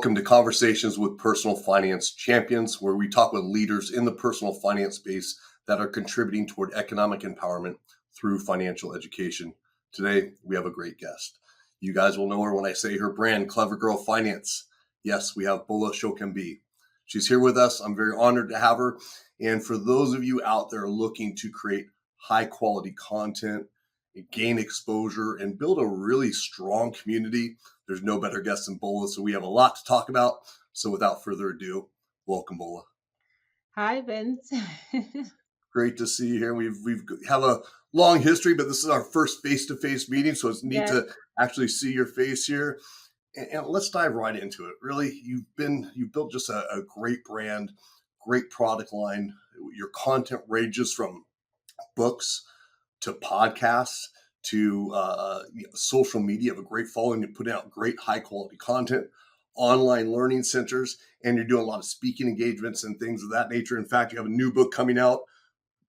Welcome to Conversations with Personal Finance Champions, where we talk with leaders in the personal finance space that are contributing toward economic empowerment through financial education. Today, we have a great guest. You guys will know her when I say her brand, Clever Girl Finance. Yes, we have Bola Sokunbi. She's here with us. I'm very honored to have her. And for those of you out there looking to create high quality content, gain exposure, and build a really strong community, there's no better guest than Bola. So we have a lot to talk about. So without further ado, welcome, Bola. Hi, Vince. Great to see you here. We've have a long history, but this is our first face-to-face meeting, so it's neat Yes. to actually see your face here. And let's dive right into it. Really, you've built just a great brand, great product line. Your content ranges from books to podcasts to social media. You have a great following. You put out great high quality content, online learning centers, and you're doing a lot of speaking engagements and things of that nature. In fact, you have a new book coming out,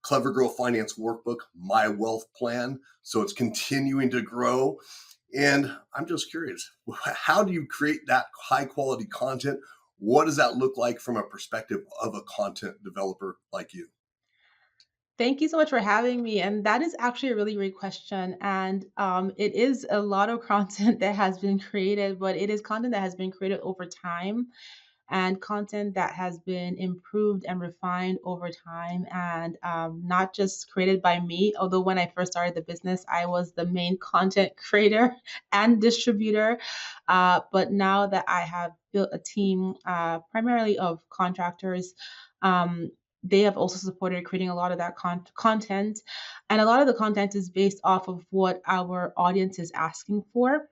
Clever Girl Finance Workbook, My Wealth Plan. So it's continuing to grow. And I'm just curious, how do you create that high quality content? What does that look like from a perspective of a content developer like you? Thank you so much for having me. And that is actually a really great question. And it is a lot of content that has been created, but it is content that has been created over time and content that has been improved and refined over time and not just created by me. Although when I first started the business, I was the main content creator and distributor. But now that I have built a team primarily of contractors, they have also supported creating a lot of that content. And a lot of the content is based off of what our audience is asking for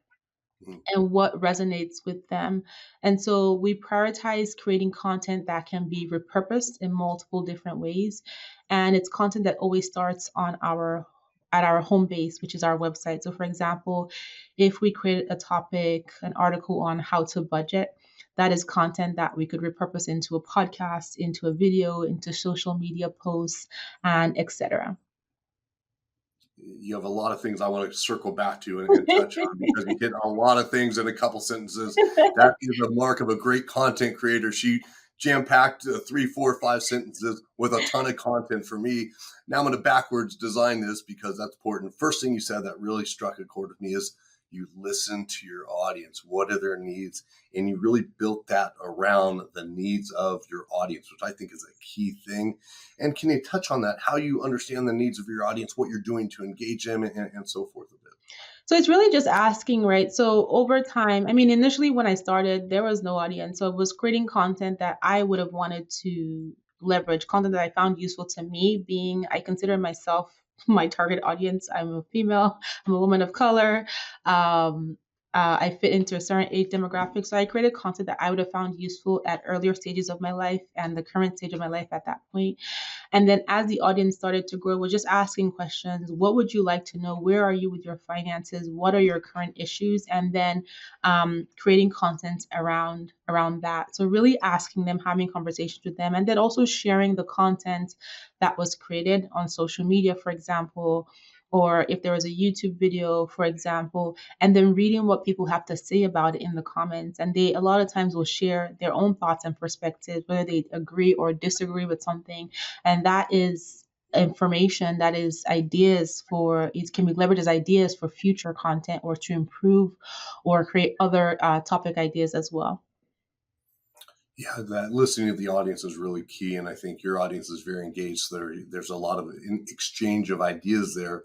Mhm. and what resonates with them. And so we prioritize creating content that can be repurposed in multiple different ways. And it's content that always starts on our at our home base, which is our website. So for example, if we create a topic, an article on how to budget, that is content that we could repurpose into a podcast, into a video, into social media posts, and etc. You have a lot of things I want to circle back to and touch on because you hit a lot of things in a couple sentences. That is the mark of a great content creator. She jam packed 3, 4, 5 sentences with a ton of content for me. Now I'm going to backwards design this because that's important. First thing you said that really struck a chord with me is you listen to your audience. What are their needs? And you really built that around the needs of your audience, which I think is a key thing. And can you touch on that, how you understand the needs of your audience, what you're doing to engage them, and so forth a bit? So it's really just asking, right? So over time, I mean, initially when I started, there was no audience. So it was creating content that I would have wanted to leverage, content that I found useful to me, being I consider myself my target audience. I'm a female, I'm a woman of color. Um, I fit into a certain age demographic. So I created content that I would have found useful at earlier stages of my life and the current stage of my life at that point. And then as the audience started to grow, we're just asking questions. What would you like to know? Where are you with your finances? What are your current issues? And then creating content around that. So really asking them, having conversations with them, and then also sharing the content that was created on social media, for example, or if there was a YouTube video, for example, and then reading what people have to say about it in the comments. And they a lot of times will share their own thoughts and perspectives, whether they agree or disagree with something. And that is information, that is ideas for it can be leveraged as ideas for future content or to improve or create other topic ideas as well. Yeah, that listening to the audience is really key, and I think your audience is very engaged. So there's a lot of exchange of ideas there.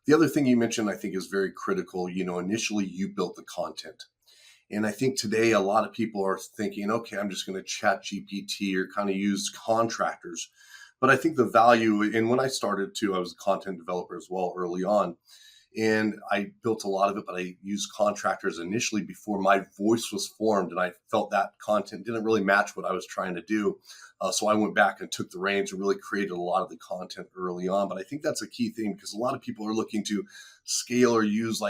The other thing you mentioned, I think, is very critical. Initially you built the content. And I think today a lot of people are thinking, okay, I'm just going to chat GPT or kind of use contractors. But I think the value, and when I started too, I was a content developer as well early on. And I built a lot of it, but I used contractors initially before my voice was formed. And I felt that content didn't really match what I was trying to do. So I went back and took the reins and really created a lot of the content early on. But I think that's a key thing because a lot of people are looking to scale or use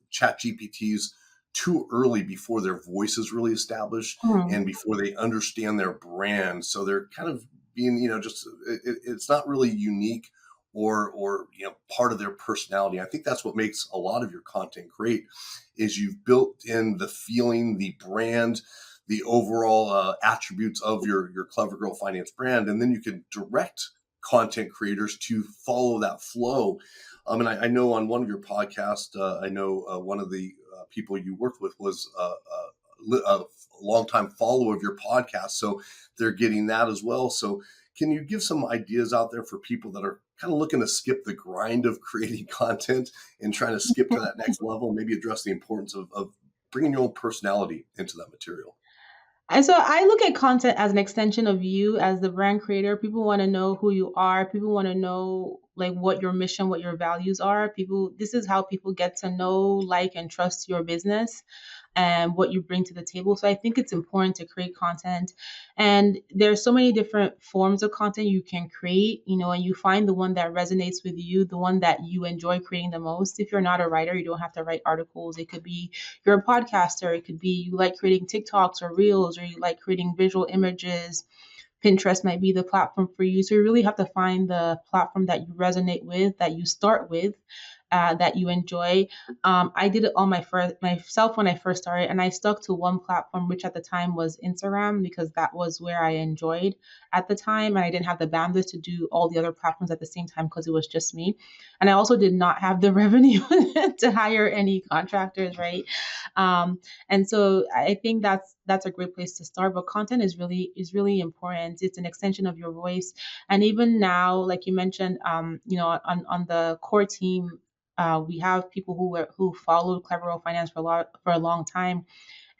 chat GPTs too early before their voice is really established Mhm. and before they understand their brand. So they're kind of being, it's not really unique or part of their personality. I think that's what makes a lot of your content great is you've built in the feeling, the brand, the overall attributes of your Clever Girl Finance brand, and then you can direct content creators to follow that flow. And I know on one of your podcasts, I know one of the people you worked with was a longtime follower of your podcast, so they're getting that as well. So, can you give some ideas out there for people that are kind of looking to skip the grind of creating content and trying to skip to that next level? Maybe address the importance of bringing your own personality into that material. And so I look at content as an extension of you as the brand creator. People want to know who you are. People want to know like what your mission, what your values are. People, this is how people get to know, like, and trust your business and what you bring to the table. So I think it's important to create content. And there's so many different forms of content you can create, and you find the one that resonates with you, the one that you enjoy creating the most. If you're not a writer, you don't have to write articles. It could be you're a podcaster. It could be you like creating TikToks or Reels, or you like creating visual images. Pinterest might be the platform for you. So you really have to find the platform that you resonate with, that you start with, that you enjoy. I did it on myself when I first started, and I stuck to one platform, which at the time was Instagram, because that was where I enjoyed at the time, and I didn't have the bandwidth to do all the other platforms at the same time because it was just me, and I also did not have the revenue to hire any contractors, right? And so I think that's a great place to start. But content is really important. It's an extension of your voice, and even now, like you mentioned, on the core team, we have people who followed Clever Finance for a long time,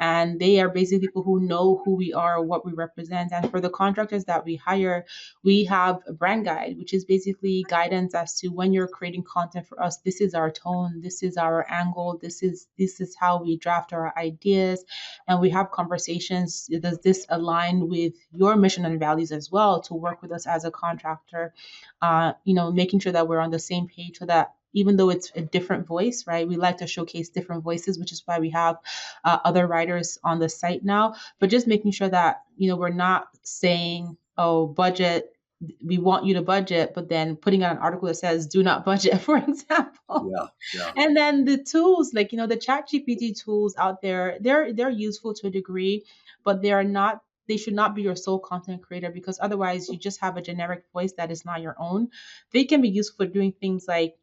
and they are basically people who know who we are, what we represent. And for the contractors that we hire, we have a brand guide, which is basically guidance as to when you're creating content for us. This is our tone, this is our angle, this is how we draft our ideas, and we have conversations. Does this align with your mission and values as well to work with us as a contractor? Making sure that we're on the same page so that even though it's a different voice, right? We like to showcase different voices, which is why we have other writers on the site now. But just making sure that we're not saying, "Oh, budget. We want you to budget," but then putting out an article that says "Do not budget," for example. Yeah, yeah, And then the tools, like the Chat GPT tools out there, they're useful to a degree, but they are not. They should not be your sole content creator, because otherwise you just have a generic voice that is not your own. They can be useful for doing things like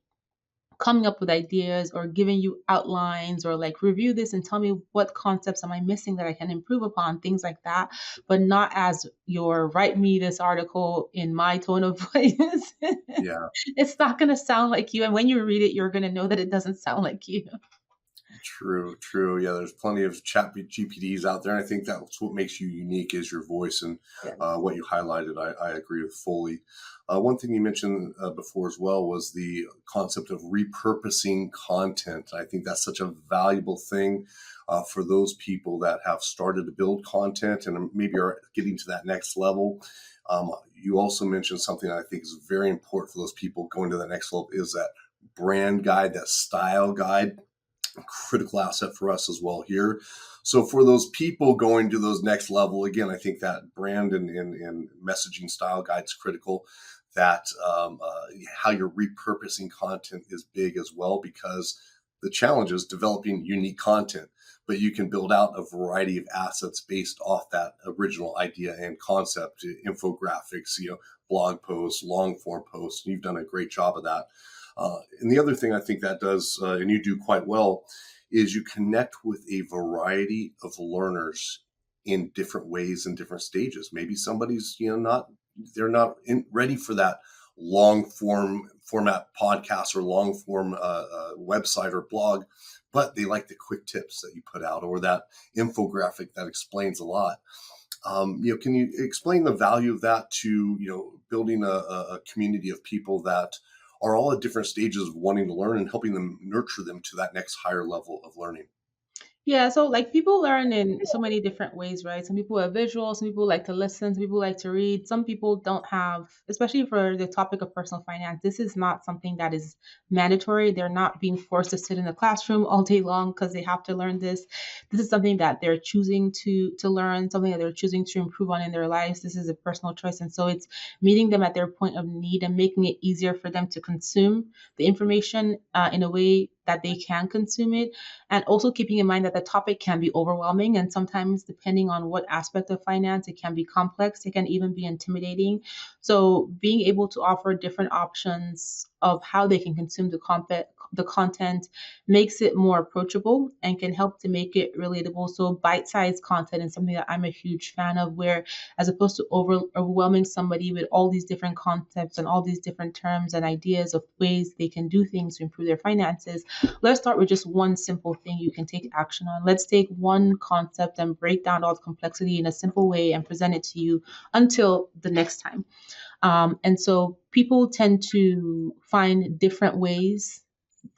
coming up with ideas or giving you outlines, or like review this and tell me what concepts am I missing that I can improve upon, things like that, but not as your write me this article in my tone of voice. yeah. It's not going to sound like you, and when you read it you're going to know that it doesn't sound like you. True, true. Yeah, there's plenty of chat GPTs out there. And I think that's what makes you unique is your voice and Yes. what you highlighted. I agree with fully. One thing you mentioned before as well was the concept of repurposing content. I think that's such a valuable thing for those people that have started to build content and maybe are getting to that next level. You also mentioned something that I think is very important for those people going to the next level is that brand guide, that style guide, critical asset for us as well here. So for those people going to those next level, again, I think that brand and messaging style guide is critical. That how you're repurposing content is big as well, because the challenge is developing unique content, but you can build out a variety of assets based off that original idea and concept, infographics, blog posts, long form posts. And you've done a great job of that. And the other thing I think that does, and you do quite well, is you connect with a variety of learners in different ways and different stages. Maybe somebody's, they're not ready for that long format podcast or long form website or blog, but they like the quick tips that you put out or that infographic that explains a lot. Can you explain the value of that to building a community of people that are all at different stages of wanting to learn and helping them nurture them to that next higher level of learning? Yeah, so like people learn in so many different ways, right? Some people are visual, some people like to listen, some people like to read, some people don't have, especially for the topic of personal finance, this is not something that is mandatory. They're not being forced to sit in the classroom all day long because they have to learn this. This is something that they're choosing to learn, something that they're choosing to improve on in their lives. This is a personal choice. And so it's meeting them at their point of need and making it easier for them to consume the information in a way that they can consume it, and also keeping in mind that the topic can be overwhelming, and sometimes depending on what aspect of finance, it can be complex, it can even be intimidating. So being able to offer different options of how they can consume the content makes it more approachable and can help to make it relatable. So bite-sized content is something that I'm a huge fan of, where as opposed to overwhelming somebody with all these different concepts and all these different terms and ideas of ways they can do things to improve their finances, let's start with just one simple thing you can take action on. Let's take one concept and break down all the complexity in a simple way and present it to you until the next time. And so people tend to find different ways.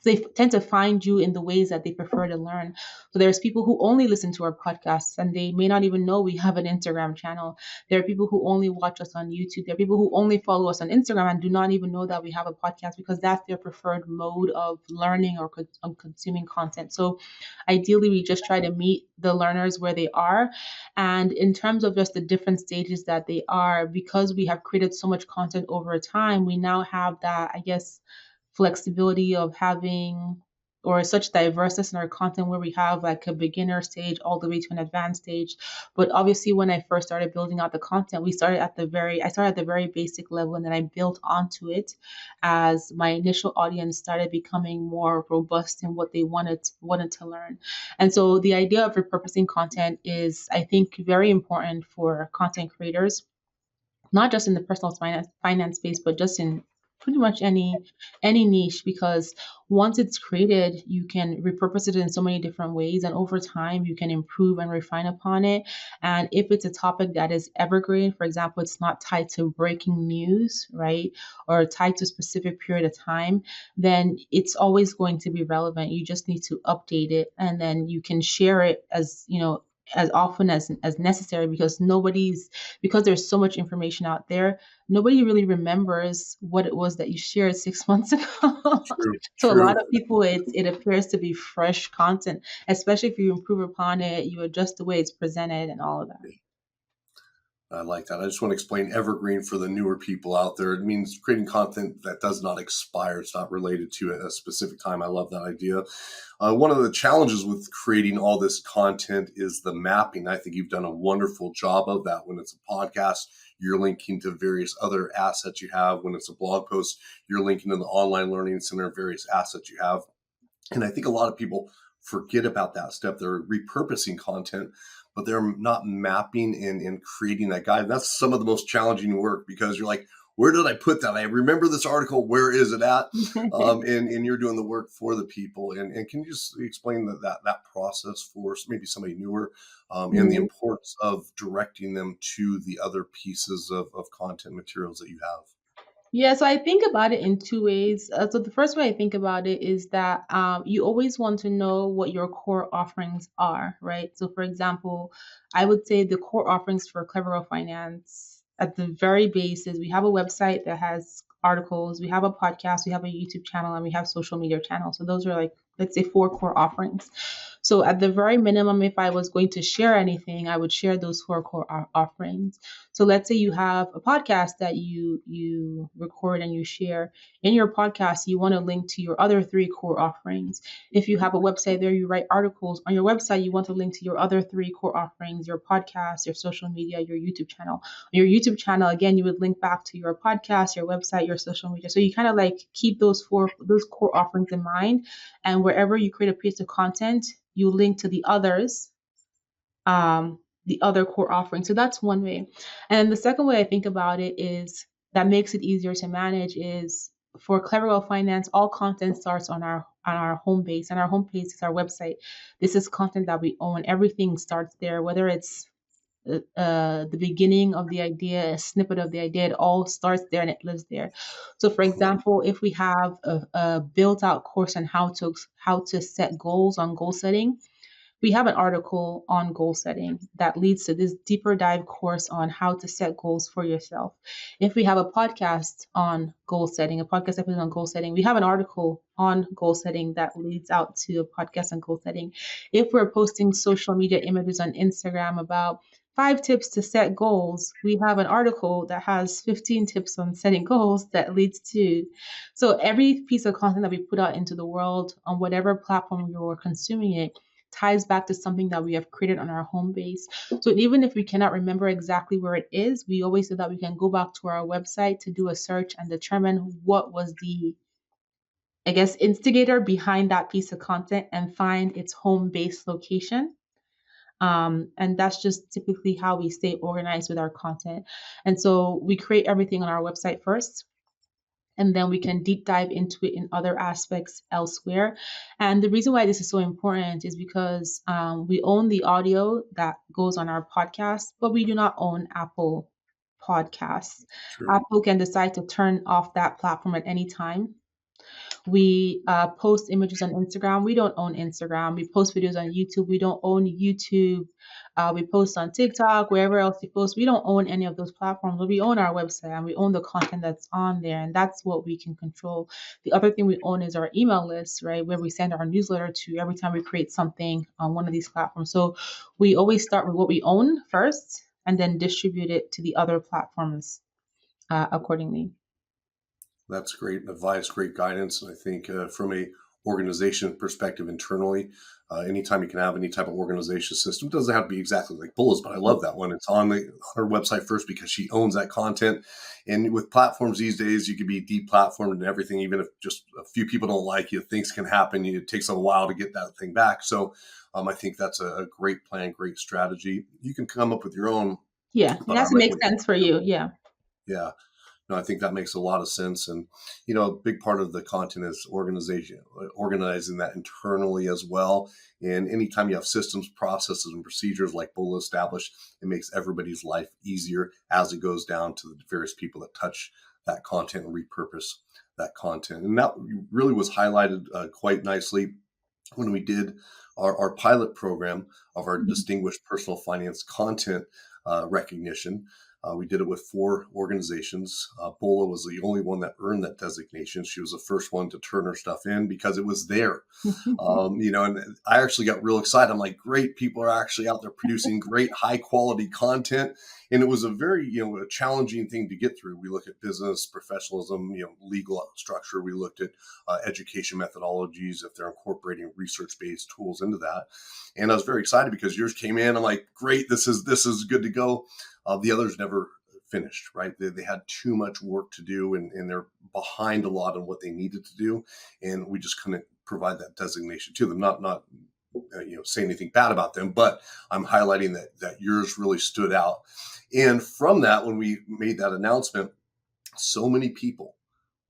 They tend to find you in the ways that they prefer to learn. So there's people who only listen to our podcasts and they may not even know we have an Instagram channel. There are people who only watch us on YouTube. There are people who only follow us on Instagram and do not even know that we have a podcast, because that's their preferred mode of learning or consuming content. So ideally, we just try to meet the learners where they are. And in terms of just the different stages that they are, because we have created so much content over time, we now have that, I guess, flexibility of having, or such diverseness in our content, where we have like a beginner stage all the way to an advanced stage. But obviously when I first started building out the content, I started at the very basic level, and then I built onto it as my initial audience started becoming more robust in what they wanted to learn. And so the idea of repurposing content is, I think, very important for content creators, not just in the personal finance space, but just in pretty much any niche, because once it's created, you can repurpose it in so many different ways, and over time you can improve and refine upon it. And if it's a topic that is evergreen, for example, it's not tied to breaking news, right, or tied to a specific period of time, then it's always going to be relevant. You just need to update it, and then you can share it as, as often as necessary, because there's so much information out there, nobody really remembers what it was that you shared 6 months ago. True, So a lot true. of people, it appears to be fresh content, especially if you improve upon it, you adjust the way it's presented and all of that. I like that. I just want to explain Evergreen for the newer people out there. It means creating content that does not expire. It's not related to a specific time. I love that idea. One of the challenges with creating all this content is the mapping. I think you've done a wonderful job of that. When it's a podcast, you're linking to various other assets you have. When it's a blog post, you're linking to the online learning center, various assets you have. And I think a lot of people forget about that step. They're repurposing content, but they're not mapping and creating that guide. That's some of the most challenging work, because you're like, where did I put that? I remember this article. Where is it at? And you're doing the work for the people. And can you just explain that process for maybe somebody newer, and the Mhm. importance of directing them to the other pieces of content materials that you have? Yeah, so I think about it in two ways. So the first way I think about it is that you always want to know what your core offerings are, right? So, for example, I would say the core offerings for Clever Finance at the very base is we have a website that has articles, we have a podcast, we have a YouTube channel, and we have social media channels. So those are like, let's say, four core offerings. So at the very minimum, if I was going to share anything, I would share those four core offerings. So let's say you have a podcast that you record and you share. In your podcast, you want to link to your other three core offerings. If you have a website there, you write articles. On your website, you want to link to your other three core offerings, your podcast, your social media, your YouTube channel. On your YouTube channel, again, you would link back to your podcast, your website, your social media. So you kind of like keep those core offerings in mind. And wherever you create a piece of content, you link to the other core offerings. So that's one way. And the second way I think about it is that makes it easier to manage is for Cleverwell Finance, all content starts on our home base, and our home base is our website. This is content that we own. Everything starts there, whether it's the beginning of the idea, a snippet of the idea, it all starts there and it lives there. So, for example, if we have a built-out course on how to set goals on goal setting, we have an article on goal setting that leads to this deeper dive course on how to set goals for yourself. If we have a podcast on goal setting, a podcast episode on goal setting, we have an article on goal setting that leads out to a podcast on goal setting. If we're posting social media images on Instagram about 5 tips to set goals, we have an article that has 15 tips on setting goals that leads to. So every piece of content that we put out into the world on whatever platform you're consuming it ties back to something that we have created on our home base. So even if we cannot remember exactly where it is, we always say that we can go back to our website to do a search and determine what was the, I guess, instigator behind that piece of content and find its home base location. And that's just typically how we stay organized with our content. And so we create everything on our website first, and then we can deep dive into it in other aspects elsewhere. And the reason why this is so important is because we own the audio that goes on our podcast, but we do not own Apple Podcasts. Sure. Apple can decide to turn off that platform at any time. We post images on Instagram. We don't own Instagram. We post videos on YouTube. We don't own YouTube. We post on TikTok, wherever else we post. We don't own any of those platforms, but we own our website and we own the content that's on there. And that's what we can control. The other thing we own is our email list, right? Where we send our newsletter to every time we create something on one of these platforms. So we always start with what we own first and then distribute it to the other platforms accordingly. That's great advice, great guidance. And I think from a organization perspective internally, anytime you can have any type of organization system, it doesn't have to be exactly like Bulls, but I love that one. It's on her website first because she owns that content. And with platforms these days, you can be deplatformed and everything, even if just a few people don't like you, things can happen. It takes a while to get that thing back. So I think that's a great plan, great strategy. You can come up with your own, Yeah, it but I has to like make what, sense for you. Yeah. yeah. No, I think that makes a lot of sense. And, a big part of the content is organizing that internally as well. And anytime you have systems, processes, and procedures like Bola established, it makes everybody's life easier as it goes down to the various people that touch that content and repurpose that content. And that really was highlighted quite nicely when we did our pilot program of our distinguished personal finance content recognition. We did it with 4 organizations. Bola was the only one that earned that designation. She was the first one to turn her stuff in because it was there. And I actually got real excited. I'm like, great, people are actually out there producing great high quality content. And it was a very, a challenging thing to get through. We looked at business professionalism, legal structure. We looked at education methodologies, if they're incorporating research-based tools into that. And I was very excited because yours came in. I'm like, great, this is good to go. The others never finished, right? They had too much work to do and they're behind a lot on what they needed to do. And we just couldn't provide that designation to them. Not say anything bad about them, but I'm highlighting that yours really stood out. And from that, when we made that announcement, so many people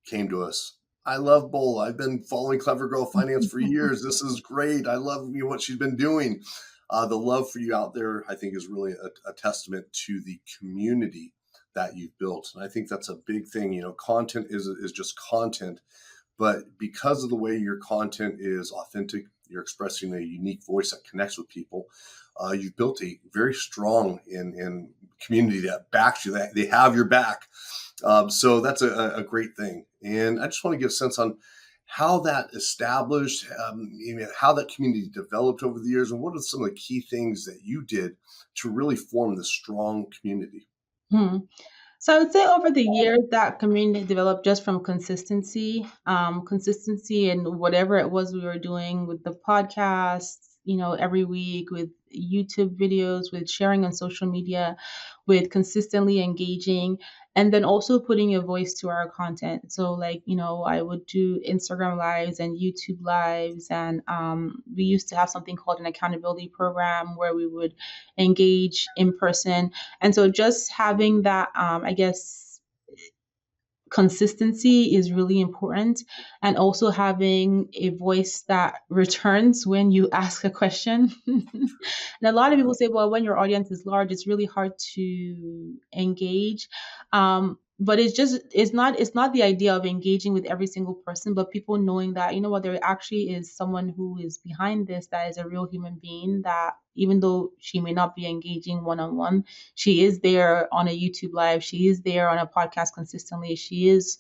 came to us. I love Bola. I've been following Clever Girl Finance for years. This is great. I love what she's been doing. The love for you out there, I think, is really a testament to the community that you've built. And I think that's a big thing. Content is just content. But because of the way your content is authentic, you're expressing a unique voice that connects with people. You've built a very strong and community that backs you. That they have your back. So that's a great thing. And I just want to get a sense on how that established, how that community developed over the years, and what are some of the key things that you did to really form this strong community? Hmm. So I would say over the years that community developed just from consistency in whatever it was we were doing with the podcast, every week, with YouTube videos, with sharing on social media, with consistently engaging, and then also putting a voice to our content. So like, I would do Instagram lives and YouTube lives, and we used to have something called an accountability program where we would engage in person. And so just having that, I guess, consistency is really important, and also having a voice that returns when you ask a question. And a lot of people say, well, when your audience is large, it's really hard to engage. But it's not the idea of engaging with every single person, but people knowing that, what, there actually is someone who is behind this, that is a real human being, that even though she may not be engaging one on one, she is there on a YouTube live. She is there on a podcast consistently. She is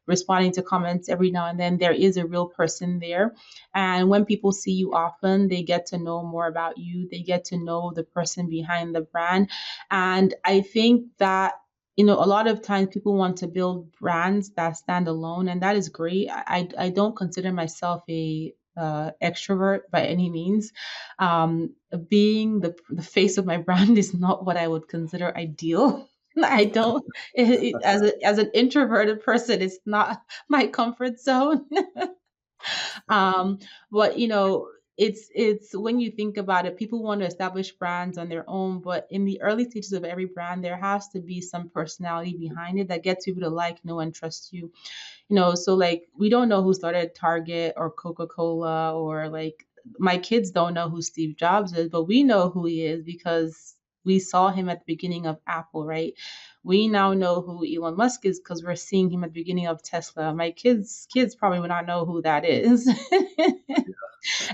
responding to comments every now and then, there is a real person there. And when people see you often, they get to know more about you. They get to know the person behind the brand. And I think that a lot of times people want to build brands that stand alone, and that is great. I don't consider myself a extrovert by any means. Being the face of my brand is not what I would consider ideal. I don't, as an introverted person, it's not my comfort zone. um, but it's when you think about it, people want to establish brands on their own, but in the early stages of every brand, there has to be some personality behind it that gets people to like, know, and trust you. So like we don't know who started Target or Coca-Cola, or like my kids don't know who Steve Jobs is, but we know who he is because we saw him at the beginning of Apple, right? We now know who Elon Musk is because we're seeing him at the beginning of Tesla. My kids probably would not know who that is.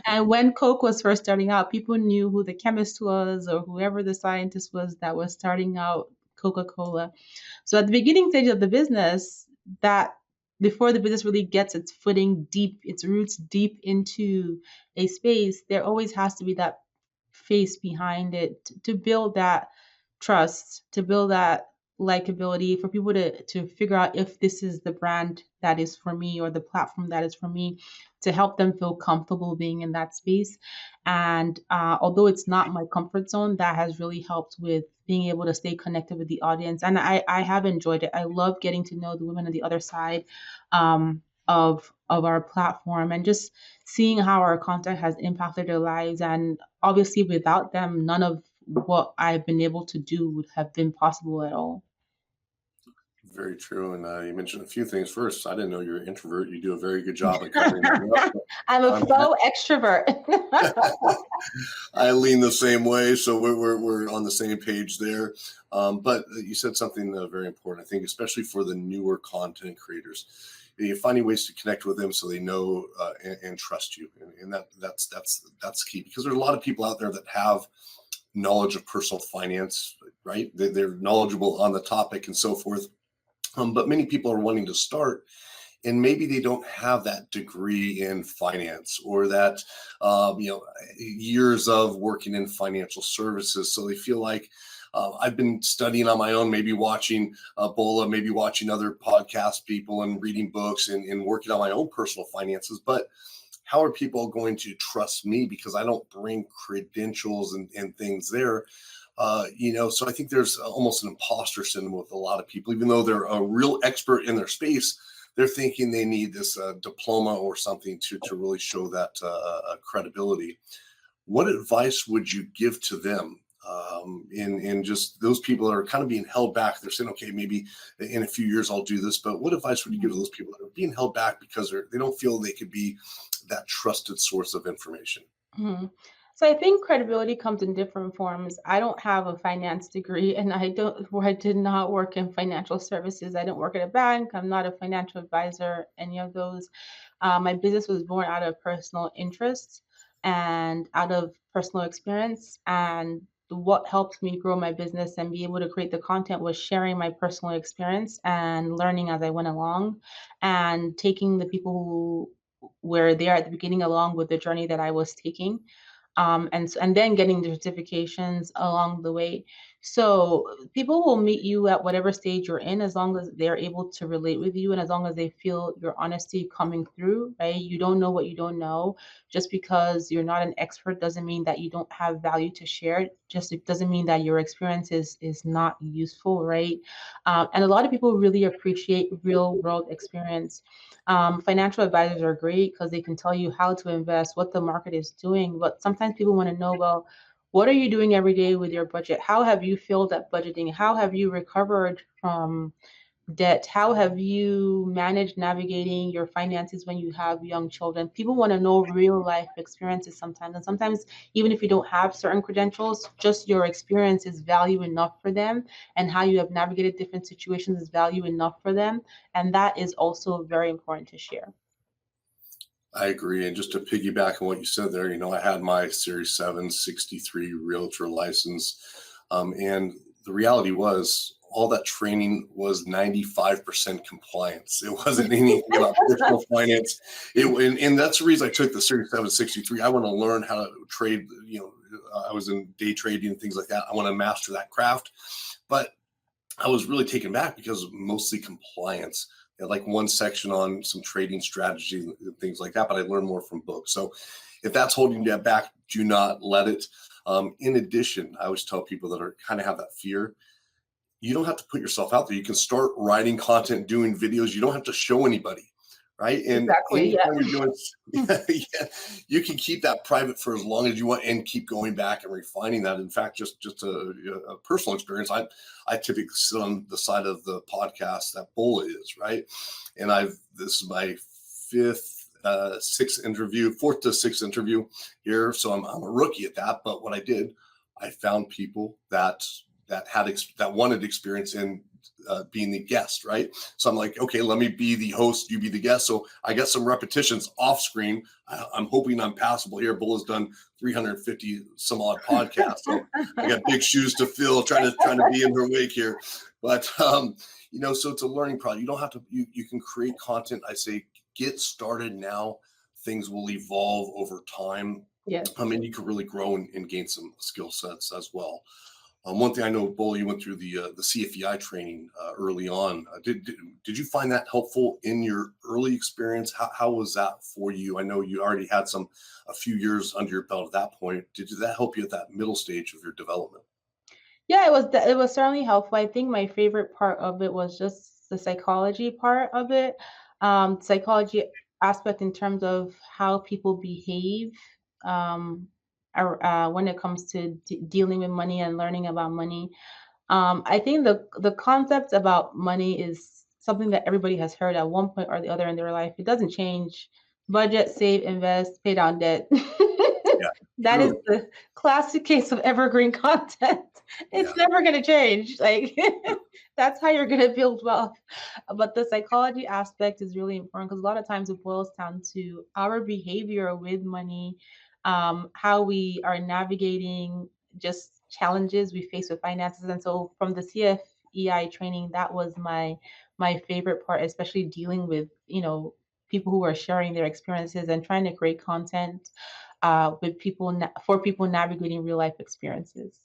And when Coke was first starting out, people knew who the chemist was or whoever the scientist was that was starting out Coca-Cola. So at the beginning stage of the business, that before the business really gets its footing deep, its roots deep into a space, there always has to be that face behind it to build that trust, to build that likability, for people to figure out if this is the brand that is for me or the platform that is for me, to help them feel comfortable being in that space. And although it's not my comfort zone, that has really helped with being able to stay connected with the audience. And I have enjoyed it. I love getting to know the women on the other side of our platform, and just seeing how our content has impacted their lives. And obviously, without them, none of what I've been able to do would have been possible at all. Very true. And you mentioned a few things. First, I didn't know you're an introvert. You do a very good job at covering that up. I'm a Um, faux extrovert. I lean the same way, so we're on the same page there. But you said something very important. I think, especially for the newer content creators, you're finding ways to connect with them so they know and trust you, and that's key, because there's a lot of people out there that have knowledge of personal finance, right? They're knowledgeable on the topic and so forth. But many people are wanting to start, and maybe they don't have that degree in finance, or that years of working in financial services, so they feel like I've been studying on my own, maybe watching Bola, maybe watching other podcast people and reading books, and working on my own personal finances, but how are people going to trust me because I don't bring credentials and things there? So I think there's almost an imposter syndrome with a lot of people, even though they're a real expert in their space. They're thinking they need this diploma or something to really show that credibility. What advice would you give to them? In just those people that are kind of being held back? They're saying, okay, maybe in a few years I'll do this, but what advice would you give to those people that are being held back because they don't feel they could be that trusted source of information? Mhm. So I think credibility comes in different forms. I don't have a finance degree, and I did not work in financial services. I don't work at a bank. I'm not a financial advisor, any of those. My business was born out of personal interest and out of personal experience. And what helped me grow my business and be able to create the content was sharing my personal experience and learning as I went along, and taking the people who were there at the beginning along with the journey that I was taking, and then getting the certifications along the way. So people will meet you at whatever stage you're in, as long as they're able to relate with you and as long as they feel your honesty coming through, right? You don't know what you don't know. Just because you're not an expert doesn't mean that you don't have value to share. Just it doesn't mean that your experience is not useful, right? And a lot of people really appreciate real world experience. Financial advisors are great because they can tell you how to invest, what the market is doing. But sometimes people want to know, well, what are you doing every day with your budget? How have you failed at budgeting? How have you recovered from debt? How have you managed navigating your finances when you have young children? People want to know real life experiences sometimes. And sometimes, even if you don't have certain credentials, just your experience is value enough for them. And how you have navigated different situations is value enough for them. And that is also very important to share. I agree. And just to piggyback on what you said there, I had my Series 7 63 realtor license. And the reality was all that training was 95% compliance. It wasn't anything about personal finance. And that's the reason I took the Series 763. I want to learn how to trade. I was in day trading and things like that. I want to master that craft. But I was really taken back because mostly compliance. They had like one section on some trading strategy and things like that, but I learned more from books. So if that's holding you back, do not let it. In addition, I always tell people that are kind of have that fear, you don't have to put yourself out there. You can start writing content, doing videos. You don't have to show anybody, right? And Exactly. anytime Yeah. you're doing, yeah, you can keep that private for as long as you want and keep going back and refining that. In fact, just a personal experience. I typically sit on the side of the podcast that Bola is, right? And this is my fourth to sixth interview here. So I'm a rookie at that. But what I did, I found people that wanted experience in being the guest, right? So I'm like, okay, let me be the host, you be the guest. So I got some repetitions off screen. I'm hoping I'm passable here. Bull has done 350 some odd podcasts, so I got big shoes to fill, trying to be in her wake here. But so it's a learning project. You don't have to. You can create content. I say get started now. Things will evolve over time. Yes. And you can really grow and gain some skill sets as well. One thing I know, Bola, you went through the CFEI training early on. Did you find that helpful in your early experience? How was that for you? I know you already had a few years under your belt at that point. Did that help you at that middle stage of your development? Yeah, it was certainly helpful. I think my favorite part of it was just the psychology part of it. Psychology aspect in terms of how people behave um, when it comes to dealing with money and learning about money. I think the concept about money is something that everybody has heard at one point or the other in their life. It doesn't change. Budget, save, invest, pay down debt. Yeah, That is true. the classic case of evergreen content. It's Yeah. never going to change. Like that's how you're going to build wealth. But the psychology aspect is really important because a lot of times it boils down to our behavior with money, how we are navigating just challenges we face with finances. And so from the CFEI training, that was my favorite part, especially dealing with, people who are sharing their experiences and trying to create content with for people navigating real life experiences.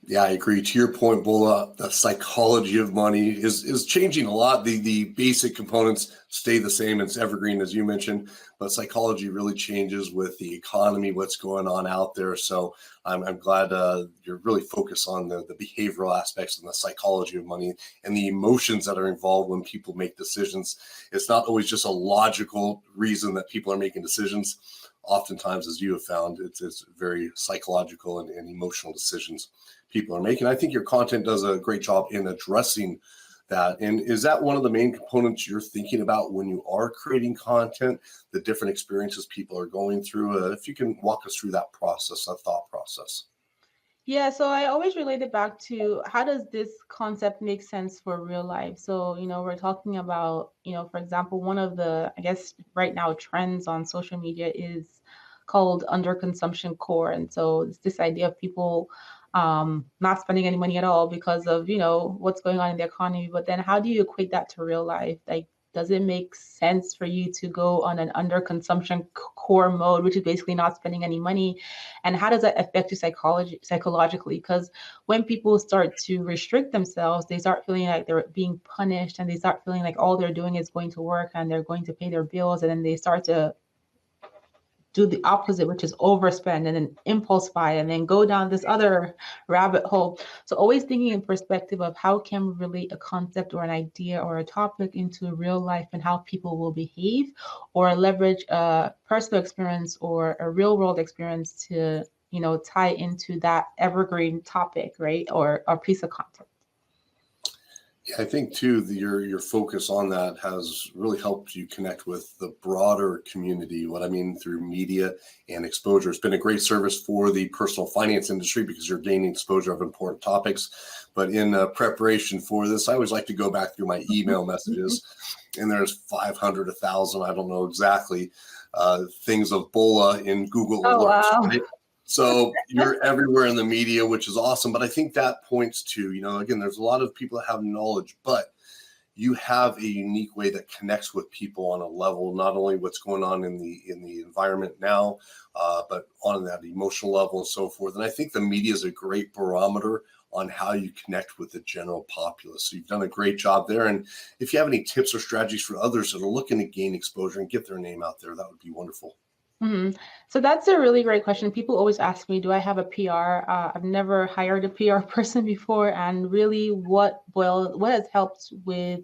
Yeah, I agree. To your point, Bola, the psychology of money is changing a lot. The basic components stay the same. It's evergreen, as you mentioned, but psychology really changes with the economy, what's going on out there. So I'm glad you're really focused on the behavioral aspects and the psychology of money and the emotions that are involved when people make decisions. It's not always just a logical reason that people are making decisions. Oftentimes, as you have found, it's very psychological and emotional decisions people are making. I think your content does a great job in addressing that. And is that one of the main components you're thinking about when you are creating content, the different experiences people are going through? If you can walk us through that process, that thought process. Yeah, so I always relate it back to how does this concept make sense for real life? So, we're talking about, for example, one of the, I guess, right now trends on social media is called underconsumption core. And so it's this idea of people not spending any money at all because of, what's going on in the economy. But then how do you equate that to real life? Like, does it make sense for you to go on an underconsumption core mode, which is basically not spending any money? And how does that affect you psychologically? Because when people start to restrict themselves, they start feeling like they're being punished, and they start feeling like all they're doing is going to work and they're going to pay their bills, and then they start to do the opposite, which is overspend and then impulse buy and then go down this other rabbit hole. So always thinking in perspective of how can we relate a concept or an idea or a topic into real life and how people will behave, or leverage a personal experience or a real world experience to, tie into that evergreen topic, right? Or a piece of content. Yeah, I think too your focus on that has really helped you connect with the broader community. What I mean through media and exposure, it's been a great service for the personal finance industry because you're gaining exposure of important topics. But in preparation for this, I always like to go back through my email messages, and there's 500, 1,000, I don't know exactly, things of Bola in Google Oh, alerts, wow. right? So you're everywhere in the media, which is awesome. But I think that points to, again, there's a lot of people that have knowledge, but you have a unique way that connects with people on a level, not only what's going on in the environment now, but on that emotional level and so forth. And I think the media is a great barometer on how you connect with the general populace. So you've done a great job there. And if you have any tips or strategies for others that are looking to gain exposure and get their name out there, that would be wonderful. Mhm. So that's a really great question. People always ask me, do I have a PR? I've never hired a PR person before, and really what has helped with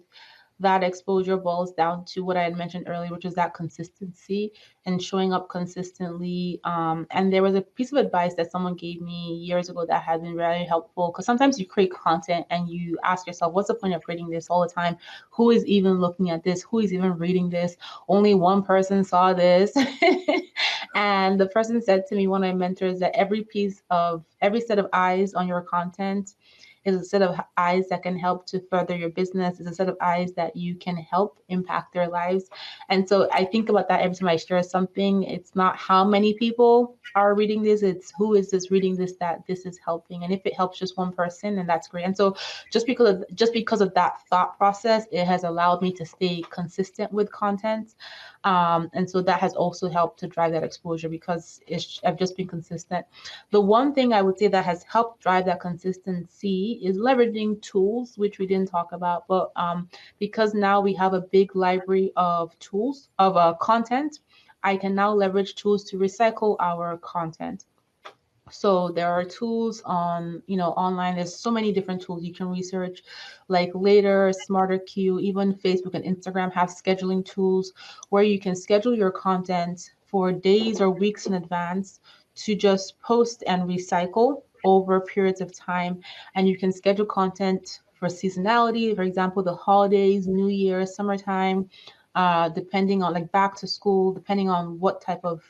that exposure boils down to what I had mentioned earlier, which is that consistency and showing up consistently. And there was a piece of advice that someone gave me years ago that has been very helpful, because sometimes you create content and you ask yourself, what's the point of creating this all the time? Who is even looking at this? Who is even reading this? Only one person saw this. And the person said to me, one of my mentors, that every set of eyes on your content is a set of eyes that can help to further your business, is a set of eyes that you can help impact their lives. And so I think about that every time I share something. It's not how many people are reading this, it's who is this reading this that this is helping. And if it helps just one person, then that's great. And so just because of that thought process, it has allowed me to stay consistent with content. And so that has also helped to drive that exposure, because I've just been consistent. The one thing I would say that has helped drive that consistency is leveraging tools, which we didn't talk about, but because now we have a big library of tools, of content, I can now leverage tools to recycle our content. So there are tools online. There's so many different tools you can research, like Later, Smarter Q, even Facebook and Instagram have scheduling tools where you can schedule your content for days or weeks in advance to just post and recycle over periods of time. And you can schedule content for seasonality, for example, the holidays, New Year, summertime, depending on, like, back to school, depending on what type of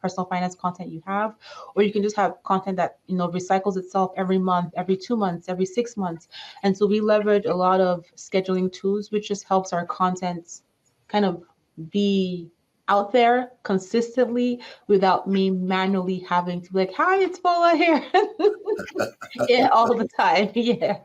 personal finance content you have. Or you can just have content that recycles itself every month, every 2 months, every 6 months. And so we leverage a lot of scheduling tools, which just helps our content kind of be out there consistently without me manually having to be like, hi, it's Bola here. Yeah, all the time. Yeah.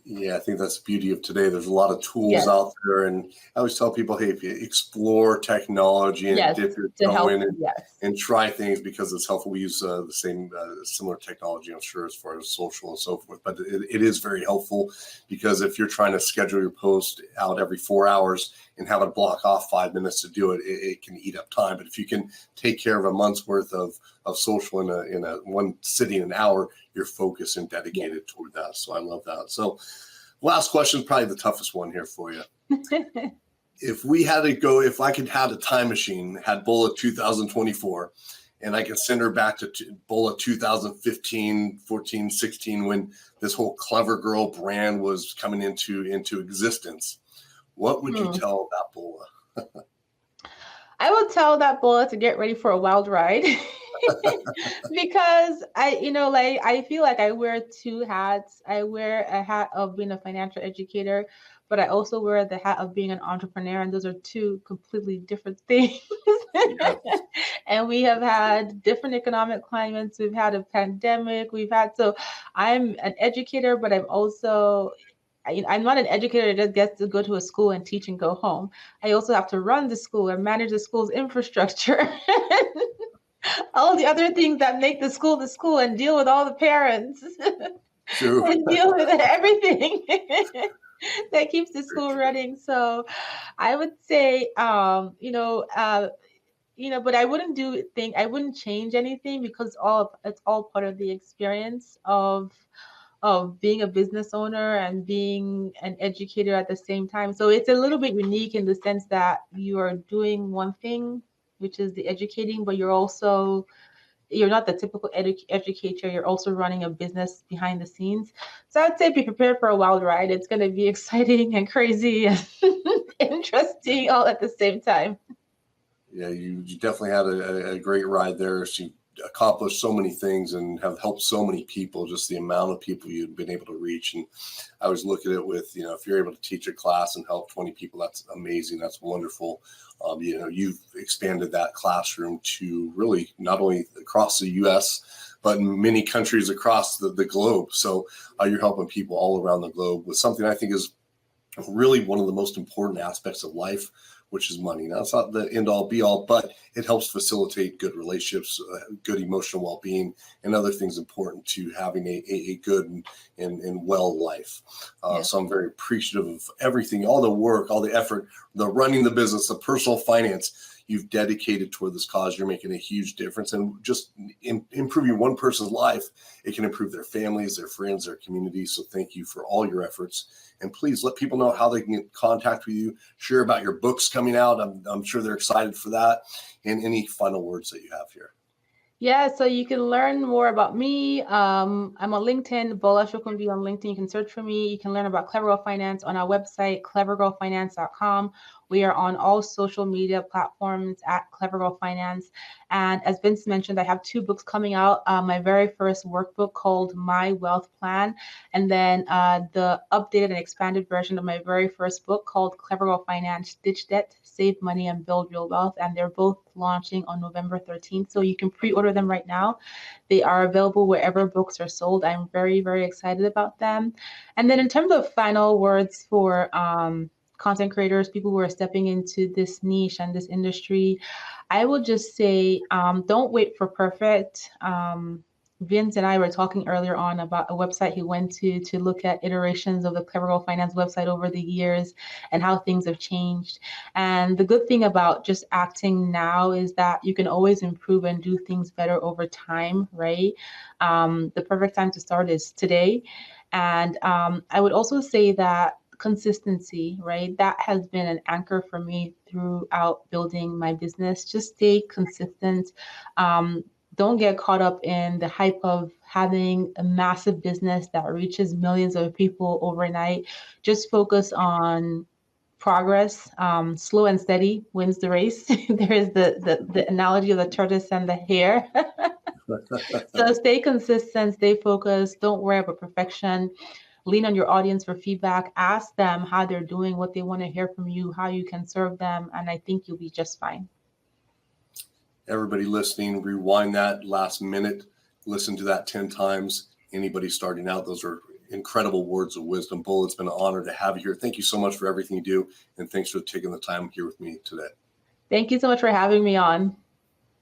Yeah, I think that's the beauty of today. There's a lot of tools Yes. out there, and I always tell people, hey, if you explore technology and Yes. dip your To toe help. in Yes. and try things, because it's helpful. We use the same similar technology, I'm sure, as far as social and so forth. But it is very helpful, because if you're trying to schedule your post out every 4 hours and have to block off 5 minutes to do it, it can eat up time. But if you can take care of a month's worth of social in a one sitting an hour, you're focused and Yeah. dedicated toward that. So I love that. So last question, probably the toughest one here for you. If I could have a time machine, had Bola 2024, and I could send her back to Bola 2015, 14, 16, when this whole Clever Girl brand was coming into existence, what would you Hmm. tell that Bola? I would tell that Bola to get ready for a wild ride. Because I feel like I wear two hats. I wear a hat of being a financial educator, but I also wear the hat of being an entrepreneur, and those are two completely different things. Yes. And we have had different economic climates. We've had a pandemic. So I'm an educator, but I'm not an educator that just gets to go to a school and teach and go home. I also have to run the school and manage the school's infrastructure. All the other things that make the school, and deal with all the parents True. and deal with everything that keeps the school running. So I would say, but I wouldn't change anything, because it's all part of the experience of being a business owner and being an educator at the same time. So it's a little bit unique in the sense that you are doing one thing, which is the educating, but you're not the typical educator. You're also running a business behind the scenes. So I'd say be prepared for a wild ride. It's going to be exciting and crazy and interesting all at the same time. Yeah, you definitely had a great ride there. She accomplished so many things and have helped so many people, just the amount of people you've been able to reach. And I always look at it with, if you're able to teach a class and help 20 people, that's amazing. That's wonderful. You've expanded that classroom to really not only across the U.S., but in many countries across the globe. So you're helping people all around the globe with something I think is really one of the most important aspects of life, which is money. Now, it's not the end all be all, but it helps facilitate good relationships, good emotional well-being, and other things important to having a good and well life. Yes. So I'm very appreciative of everything, all the work, all the effort, the running the business, the personal finance you've dedicated toward this cause. You're making a huge difference, and just improving one person's life, it can improve their families, their friends, their communities. So thank you for all your efforts. And please let people know how they can get in contact with you, share about your books coming out. I'm sure they're excited for that. And any final words that you have here. Yeah, so you can learn more about me. I'm on LinkedIn, Bola Sokunbi on LinkedIn. You can search for me. You can learn about Clever Girl Finance on our website, clevergirlfinance.com. We are on all social media platforms at Clever Girl Finance. And as Vince mentioned, I have 2 books coming out. My very first workbook called My Wealth Plan, and then the updated and expanded version of my very first book called Clever Girl Finance, Ditch Debt, Save Money, and Build Real Wealth. And they're both launching on November 13th. So you can pre-order them right now. They are available wherever books are sold. I'm very, very excited about them. And then in terms of final words for content creators, people who are stepping into this niche and this industry, I will just say, don't wait for perfect. Vince and I were talking earlier on about a website he went to look at iterations of the Clever Girl Finance website over the years and how things have changed. And the good thing about just acting now is that you can always improve and do things better over time, right? The perfect time to start is today. And I would also say that consistency, right? That has been an anchor for me throughout building my business. Just stay consistent. Don't get caught up in the hype of having a massive business that reaches millions of people overnight. Just focus on progress. Slow and steady wins the race. There is the analogy of the tortoise and the hare. So stay consistent, stay focused. Don't worry about perfection. Lean on your audience for feedback. Ask them how they're doing, what they want to hear from you, how you can serve them, and I think you'll be just fine. Everybody listening, rewind that last minute, listen to that 10 times. Anybody starting out, those are incredible words of wisdom. Bull, it's been an honor to have you here. Thank you so much for everything you do, and thanks for taking the time here with me today. Thank you so much for having me on.